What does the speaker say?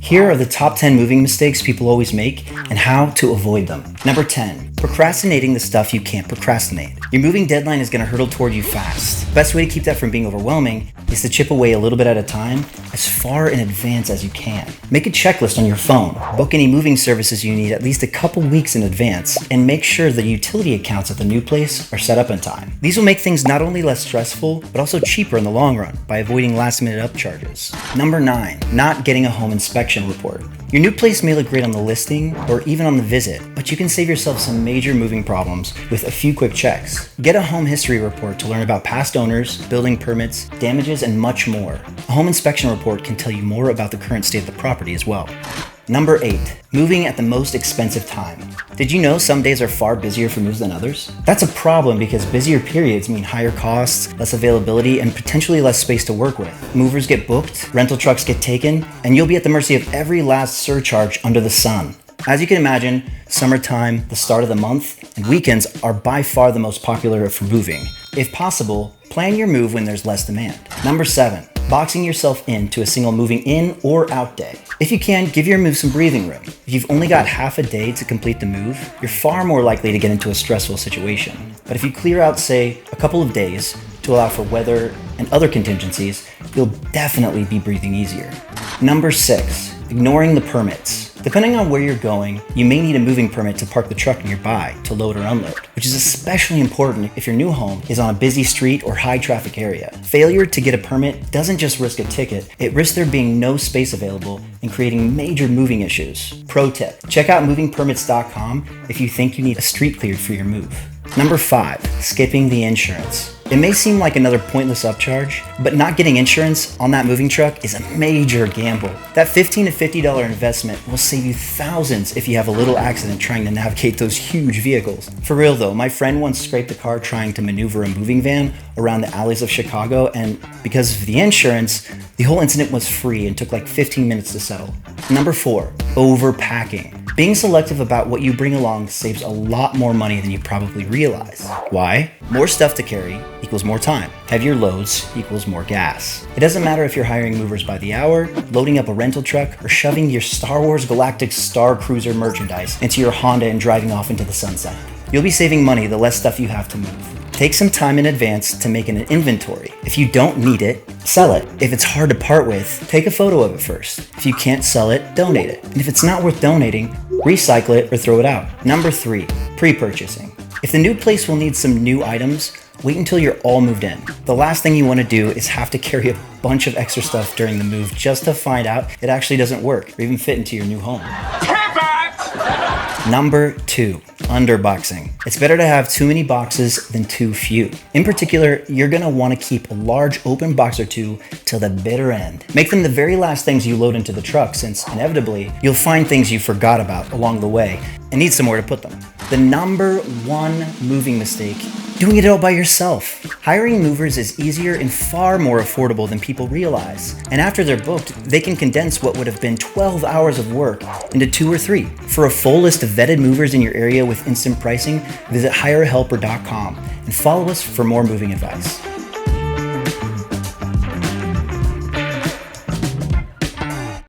Here are the top 10 moving mistakes people always make and how to avoid them. Number 10, procrastinating the stuff you can't procrastinate. Your moving deadline is going to hurtle toward you fast. The best way to keep that from being overwhelming is to chip away a little bit at a time as far in advance as you can. Make a checklist on your phone. Book any moving services you need at least a couple weeks in advance, and make sure the utility accounts at the new place are set up in time. These will make things not only less stressful, but also cheaper in the long run by avoiding last-minute upcharges. Number 9, not getting a home inspection report. Your new place may look great on the listing or even on the visit, but you can save yourself some major moving problems with a few quick checks. Get a home history report to learn about past owners, building permits, damages, and much more. A home inspection report can tell you more about the current state of the property as well. Number 8, moving at the most expensive time. Did you know some days are far busier for moves than others? That's a problem because busier periods mean higher costs, less availability, and potentially less space to work with. Movers get booked, rental trucks get taken, and you'll be at the mercy of every last surcharge under the sun. As you can imagine, summertime, the start of the month, and weekends are by far the most popular for moving. If possible, plan your move when there's less demand. Number 7, boxing yourself into a single moving in or out day. If you can, give your move some breathing room. If you've only got half a day to complete the move, you're far more likely to get into a stressful situation. But if you clear out, say, a couple of days to allow for weather and other contingencies, you'll definitely be breathing easier. Number 6, ignoring the permits. Depending on where you're going, you may need a moving permit to park the truck nearby to load or unload, which is especially important if your new home is on a busy street or high traffic area. Failure to get a permit doesn't just risk a ticket, it risks there being no space available and creating major moving issues. Pro tip, check out movingpermits.com if you think you need a street cleared for your move. Number 5, skipping the insurance. It may seem like another pointless upcharge, but not getting insurance on that moving truck is a major gamble. That $15 to $50 investment will save you thousands if you have a little accident trying to navigate those huge vehicles. For real though, my friend once scraped a car trying to maneuver a moving van around the alleys of Chicago, and because of the insurance, the whole incident was free and took like 15 minutes to settle. Number 4, overpacking. Being selective about what you bring along saves a lot more money than you probably realize. Why? More stuff to carry equals more time. Heavier loads equals more gas. It doesn't matter if you're hiring movers by the hour, loading up a rental truck, or shoving your Star Wars Galactic Star Cruiser merchandise into your Honda and driving off into the sunset. You'll be saving money the less stuff you have to move. Take some time in advance to make an inventory. If you don't need it, sell it. If it's hard to part with, take a photo of it first. If you can't sell it, donate it. And if it's not worth donating, recycle it or throw it out. Number 3, pre-purchasing. If the new place will need some new items, wait until you're all moved in. The last thing you want to do is have to carry a bunch of extra stuff during the move just to find out it actually doesn't work or even fit into your new home. Number 2, underboxing. It's better to have too many boxes than too few. In particular, you're gonna wanna keep a large open box or two till the bitter end. Make them the very last things you load into the truck, since inevitably, you'll find things you forgot about along the way and need somewhere to put them. The number 1 moving mistake, doing it all by yourself. Hiring movers is easier and far more affordable than people realize. And after they're booked, they can condense what would have been 12 hours of work into 2 or 3. For a full list of vetted movers in your area with instant pricing, visit HireAHelper.com and follow us for more moving advice.